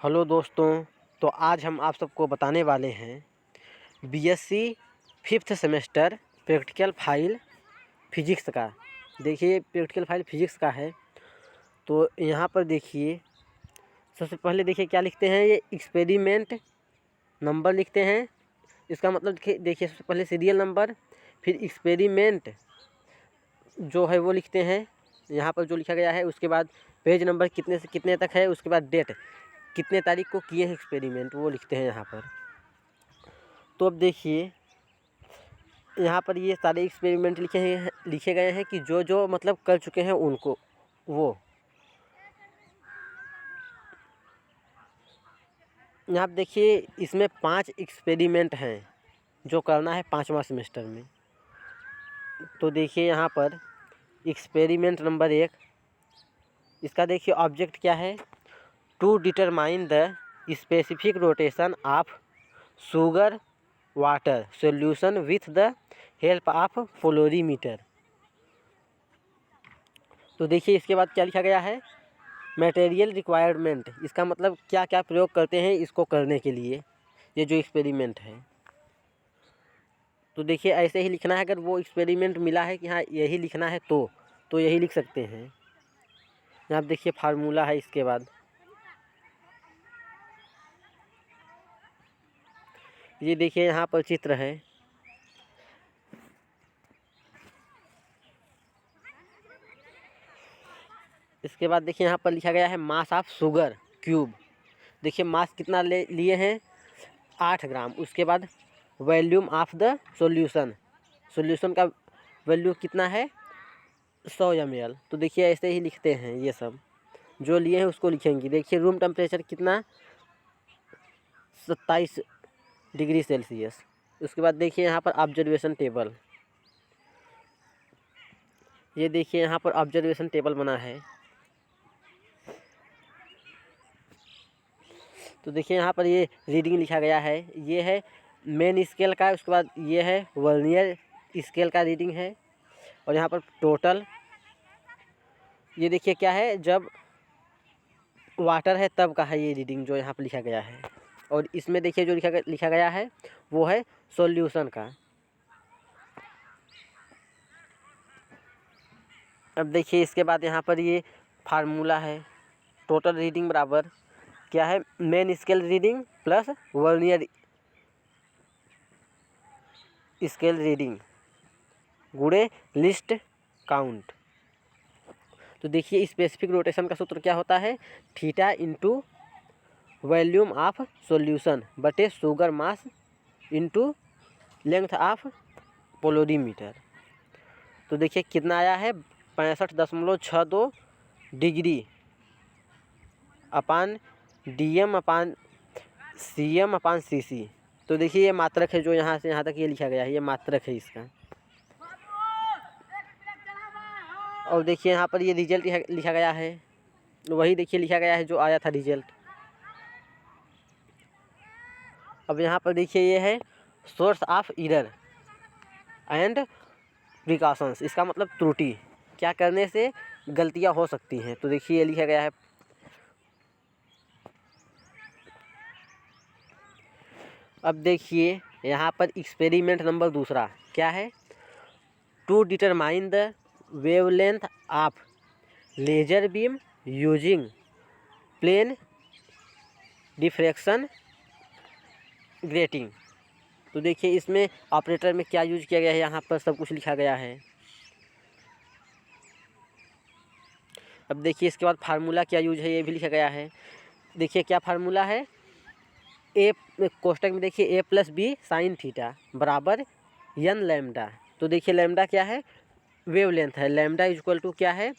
Hello दोस्तों, तो आज हम आप सबको बताने वाले हैं BSc 5th semester practical file physics का। देखिए प्रैक्टिकल फाइल फिजिक्स का है। तो यहाँ पर देखिए सबसे पहले देखिए क्या लिखते हैं, ये एक्सपेरिमेंट नंबर लिखते हैं। इसका मतलब देखिए सबसे पहले सीरियल नंबर, फिर एक्सपेरिमेंट जो है वो लिखते हैं यहाँ पर जो लिखा गया है। उसके बाद पेज नंबर कितने से कितने तक है, उसके बाद डेट कितने तारीख को किए हैं एक्सपेरिमेंट वो लिखते हैं यहाँ पर। तो अब देखिए यहाँ पर ये सारे एक्सपेरिमेंट लिखे गए हैं कि जो जो मतलब कर चुके हैं उनको वो। यहाँ पर देखिए इसमें 5 एक्सपेरिमेंट हैं जो करना है 5वां सेमेस्टर में। तो देखिए यहाँ पर एक्सपेरिमेंट नंबर 1, इसका देखिए ऑब्जेक्ट क्या है, to determine the specific rotation of sugar water solution with the help of polarimeter. तो देखिए इसके बाद क्या लिखा गया है, मटेरियल रिक्वायरमेंट, इसका मतलब क्या क्या प्रयोग करते हैं इसको करने के लिए, ये जो एक्सपेरिमेंट है। तो देखिए ऐसे ही लिखना है, अगर वो एक्सपेरिमेंट मिला है कि हाँ यही लिखना है तो यही लिख सकते हैं। यहाँ आप देखिए फार्मूला है, इसके बाद ये देखिए यहाँ पर चित्र है। इसके बाद देखिए यहाँ पर लिखा गया है मास ऑफ शुगर क्यूब। देखिए मास कितना लिए हैं, 8 ग्राम। उसके बाद वॉल्यूम ऑफ द सॉल्यूशन का वैल्यू कितना है, 100 ml। तो देखिए ऐसे ही लिखते हैं, ये सब जो लिए हैं उसको लिखेंगे। देखिए रूम टेम्परेचर कितना, 27 डिग्री सेल्सियस। उसके बाद देखिए यहाँ पर ऑब्जर्वेशन टेबल, ये देखिए यहाँ पर ऑब्जर्वेशन टेबल बना है। तो देखिए यहाँ पर ये रीडिंग लिखा गया है, ये है मेन स्केल का। उसके बाद ये है वर्नियर स्केल का रीडिंग है। और यहाँ पर टोटल, ये देखिए क्या है, जब वाटर है तब का है ये रीडिंग जो यहाँ पर लिखा गया है। और इसमें देखिए जो लिखा गया है वो है सॉल्यूशन का। अब देखिए इसके बाद यहाँ पर ये फार्मूला है, टोटल रीडिंग बराबर क्या है, main scale reading plus vernier scale reading गुणे लिस्ट काउंट। तो देखिए स्पेसिफिक रोटेशन का सूत्र क्या होता है, theta into volume of solution बटे sugar mass into length of polarimeter. तो देखिए कितना आया है, 65.62 degree upon DM upon CM upon CC। तो देखिए ये मात्रक है, जो यहाँ से यहाँ तक ये लिखा गया है, ये मात्रक है इसका। और देखिए यहाँ पर ये रिजल्ट लिखा गया है, वही देखिए लिखा गया है जो आया था रिजल्ट। अब यहाँ पर देखिए ये है source of error and precautions, इसका मतलब त्रुटि, क्या करने से गलतियाँ हो सकती हैं। तो देखिए ये लिखा गया है। अब देखिए यहाँ पर एक्सपेरिमेंट नंबर 2 क्या है, to determine the wavelength of laser beam using plane diffraction grating. तो देखिए इसमें ऑपरेटर में क्या यूज किया गया है, यहाँ पर सब कुछ लिखा गया है। अब देखिए इसके बाद फार्मूला क्या यूज है ये भी लिखा गया है। देखिए क्या फार्मूला है, ए कोष्टक में देखिए A+B साइन थीटा बराबर n लैम्डा। तो देखिए लैम्डा क्या है, वेवलेंथ है। लैम्डा इक्वल टू क्या है,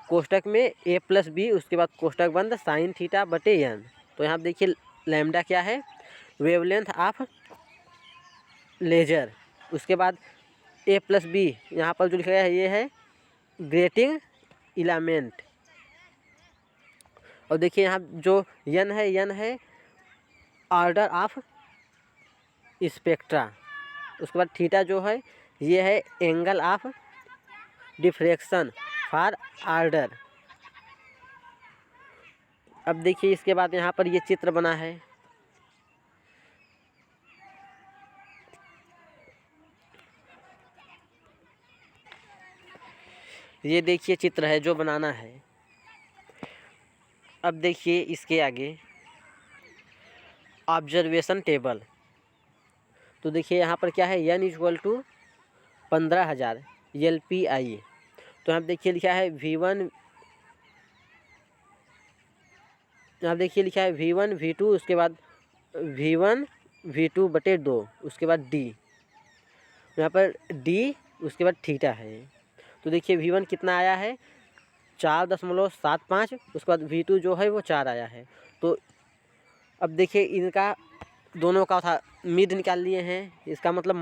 कोष्टक में A+B, उसके बाद कोष्टक बंद साइन थीटा बटे n। तो यहाँ देखिए लैम्डा क्या है, वेवलेंथ ऑफ लेजर। उसके बाद A+B यहाँ पर जो लिखा गया है ये है ग्रेटिंग इलामेंट। और देखिए यहाँ जो n है ऑर्डर ऑफ स्पेक्ट्रा। उसके बाद थीटा जो है ये है angle of diffraction for order. अब देखिए इसके बाद यहाँ पर ये चित्र बना है। ये देखिए चित्र है जो बनाना है। अब देखिए इसके आगे ऑब्जर्वेशन टेबल। तो देखिए यहाँ पर क्या है, n = 15,000 LPI। तो यहाँ देखिए लिखा है V1, यहाँ देखिए लिखा है V1 V2, उसके बाद V1 V2/2, उसके बाद D, यहाँ पर D, उसके बाद थीटा है। तो देखिए V1 कितना आया है, 4.75, उसके बाद V2 जो है वो 4 आया है। तो अब देखिए इनका दोनों का था मिड निकाल लिए हैं, इसका मतलब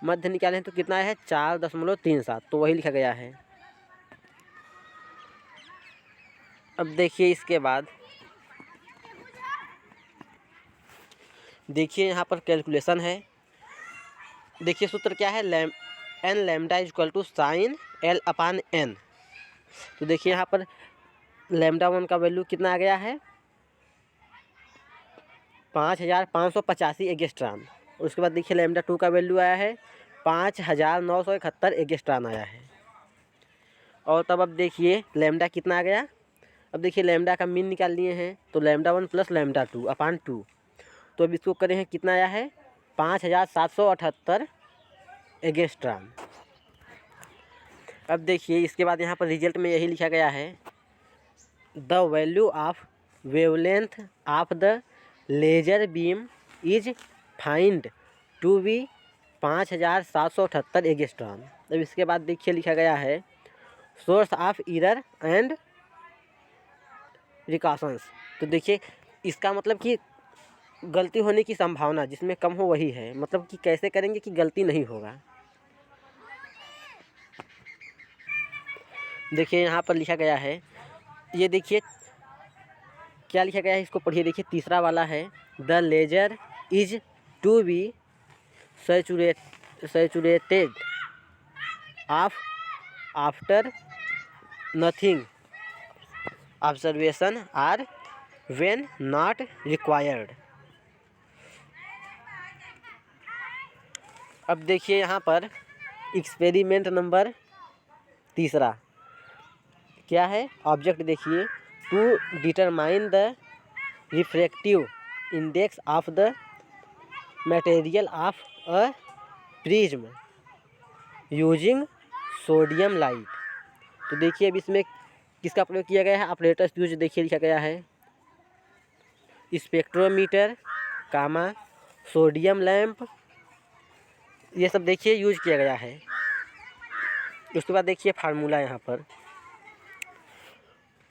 मध्य निकाले हैं। तो कितना है, 4.37, तो वही लिखा गया है। अब देखिए इसके बाद देखिए यहाँ पर कैलकुलेशन है। देखिए सूत्र क्या है, n लैम्डा = sin L/n। तो देखिए यहाँ पर λ1 का वैल्यू कितना आ गया है, 5585 एंगस्ट्रॉम। उसके बाद देखिए λ2 का वैल्यू आया है 5971 एंगस्ट्रॉम आया है। और तब अब देखिए लैम्डा कितना आ गया। अब देखिए लैम्डा का मीन निकाल लिए हैं, तो λ1 + λ2/2। तो अब इसको करें हैं, कितना आया है, 5778 एंगस्ट्रॉम। अब देखिए इसके बाद यहाँ पर रिजल्ट में यही लिखा गया है, the value of wavelength of the laser beam is find to be 5778 angstrom. अब इसके बाद देखिए लिखा गया है, source of error and precautions. तो देखिए इसका मतलब कि गलती होने की संभावना जिसमें कम हो वही है, मतलब कि कैसे करेंगे कि गलती नहीं होगा। देखिए यहाँ पर लिखा गया है, ये देखिए क्या लिखा गया है, इसको पढ़िए। देखिए तीसरा वाला है, the laser is to be saturated off after nothing observation or when not required. अब देखिए यहाँ पर एक्सपेरिमेंट नंबर 3 क्या है, ऑब्जेक्ट देखिए, to determine the refractive index of the material of a prism using sodium light. तो देखिए अब इसमें किसका प्रयोग किया गया है, ऑपरेटर्स यूज देखिए लिखा गया है, स्पेक्ट्रोमीटर, सोडियम लैंप, ये सब देखिए यूज किया गया है। उसके बाद देखिए फार्मूला यहाँ पर,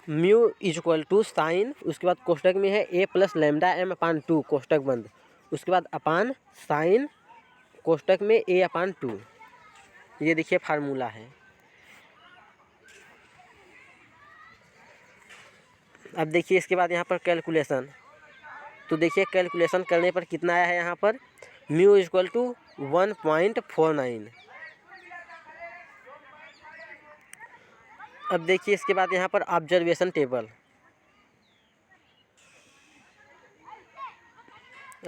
म्यू = साइन, उसके बाद कोष्टक में है a + λm/2 कोष्टक बंद, उसके बाद अपान साइन कोष्टक में a/2। ये देखिए फार्मूला है। अब देखिए इसके बाद यहाँ पर कैलकुलेशन। तो देखिए कैलकुलेशन करने पर कितना आया है, यहाँ पर म्यू = 1.49। अब देखिए इसके बाद यहाँ पर ऑब्जर्वेशन टेबल।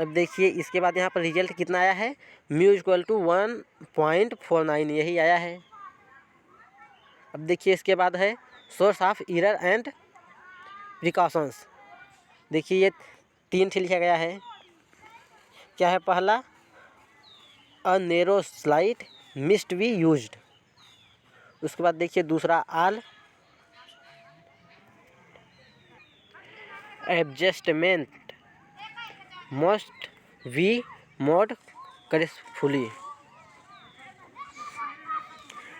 अब देखिए इसके बाद यहाँ पर रिजल्ट कितना आया है, म्यू = 1.49, यही आया है। अब देखिए इसके बाद है source of error and precautions. देखिए ये 3 लिखा गया है। क्या है, पहला, a narrow slit must be used. उसके बाद देखिए दूसरा, all adjustment must be made carefully.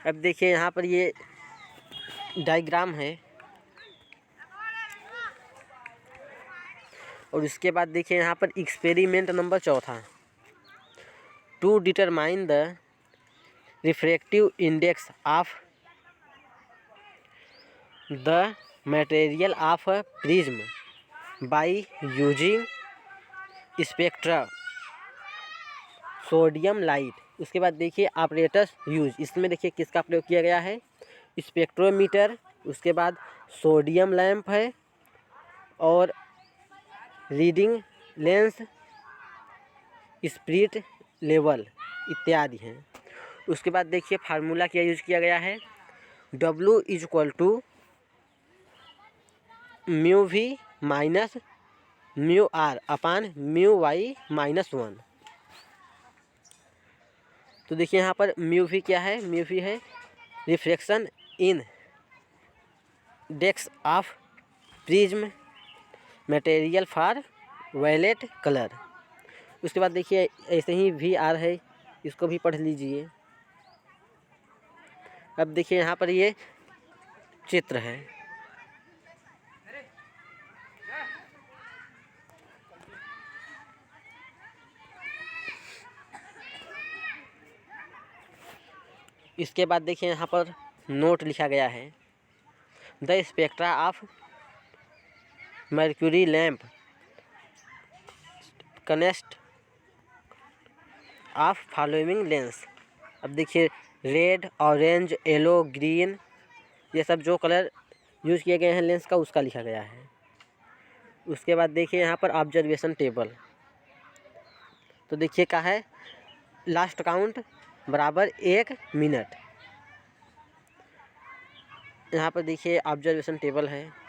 अब देखिए यहाँ पर ये डायग्राम है। और उसके बाद देखिए यहाँ पर experiment number 4, to determine the refractive index of the material of a prism by using spectra sodium light. उसके बाद देखिए ऑपरेटर्स यूज, इसमें देखिए किसका प्रयोग किया गया है, स्पेक्ट्रोमीटर, उसके बाद सोडियम लैंप है, और रीडिंग लेंस, स्पिरिट लेवल इत्यादि हैं। उसके बाद देखिए फार्मूला क्या यूज किया गया है, W = mu v minus mu r upon mu y -1। तो देखिए यहाँ पर म्यू वी क्या है, म्यू वी है refraction index of prism material for violet colour. उसके बाद देखिए ऐसे ही वी आर है, इसको भी पढ़ लीजिए। अब देखिए यहाँ पर ये चित्र है। इसके बाद देखिए यहाँ पर नोट लिखा गया है, the spectra of mercury lamp consist of following lines. अब देखिए रेड, ऑरेंज, येलो, ग्रीन, ये सब जो कलर यूज किए गए हैं लेंस का उसका लिखा गया है। उसके बाद देखिए यहाँ पर ऑब्जर्वेशन टेबल। तो देखिए क्या है, लास्ट काउंट बराबर 1 मिनट। यहाँ पर देखिए ऑब्जर्वेशन टेबल है।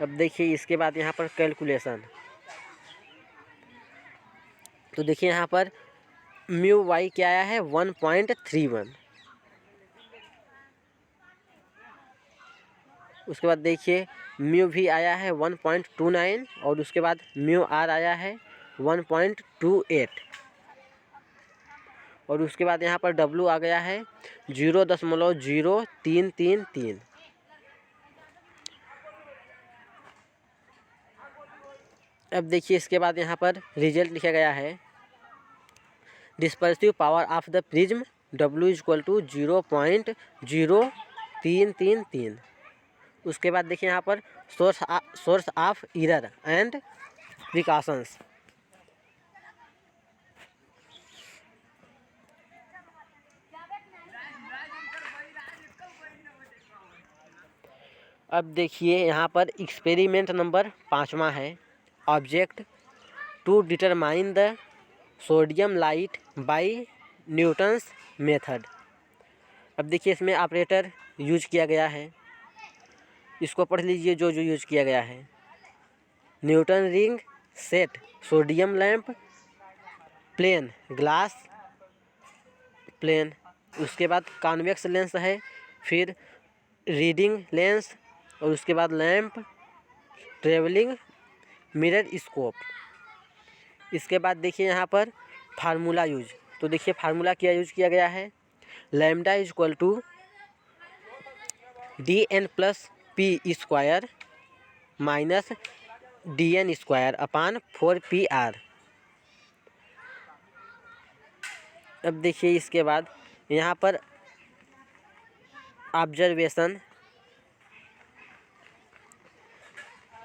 अब देखिए इसके बाद यहाँ पर कैलकुलेशन। तो देखिए यहाँ पर म्यू वाई क्या आया है 1.31। उसके बाद देखिए म्यू वी आया है 1.29 और उसके बाद म्यू आर आया है 1.28 और उसके बाद यहाँ पर W आ गया है 0.0333। अब देखिए इसके बाद यहाँ पर रिजल्ट लिखा गया है, dispersive power of the prism W = 0.0333। उसके बाद देखिए यहाँ पर source of error and precautions. अब देखिए यहाँ पर एक्सपेरिमेंट नंबर 5वां है, object to determine the sodium light by Newton's method. अब देखिए इसमें ऑपरेटर यूज किया गया है, इसको पढ़ लीजिए जो जो यूज किया गया है। Newton ring set, sodium lamp, plane glass plane. उसके बाद कॉन्वेक्स लेंस है, फिर रीडिंग लेंस और उसके बाद लैंप, ट्रेवलिंग मिरर स्कोप। इसके बाद देखिए यहाँ पर फार्मूला यूज। तो देखिए फार्मूला क्या यूज किया गया है, लैम्डा = DN+P² माइनस DN² अपान 4PR। अब देखिए इसके बाद यहाँ पर observation,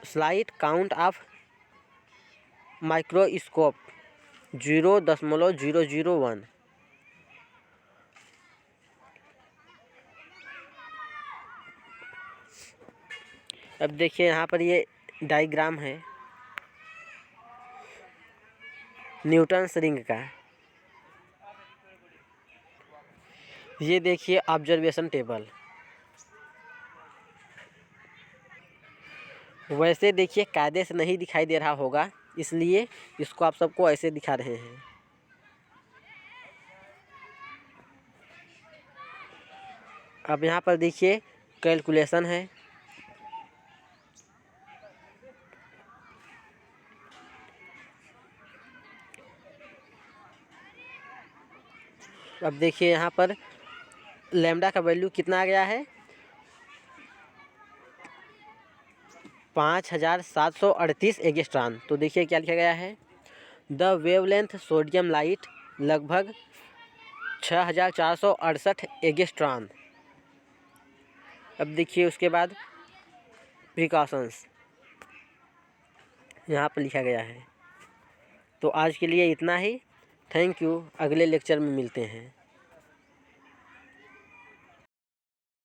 slight count of microscope 0.001। अब देखिए यहाँ पर ये डायग्राम है न्यूटन्स रिंग का। ये देखिए ऑब्जर्वेशन टेबल। वैसे देखिए कायदे से नहीं दिखाई दे रहा होगा, इसलिए इसको आप सबको ऐसे दिखा रहे हैं। अब यहाँ पर देखिए कैलकुलेशन है। अब देखिए यहाँ पर लैम्डा का वैल्यू कितना आ गया है, 5738 एंगस्ट्रॉन। तो देखिए क्या लिखा गया है, द वेवलेंथ सोडियम लाइट लगभग 6468 एंगस्ट्रॉन। अब देखिए उसके बाद प्रिकॉशंस यहाँ पर लिखा गया है। तो आज के लिए इतना ही। थैंक यू, अगले लेक्चर में मिलते हैं।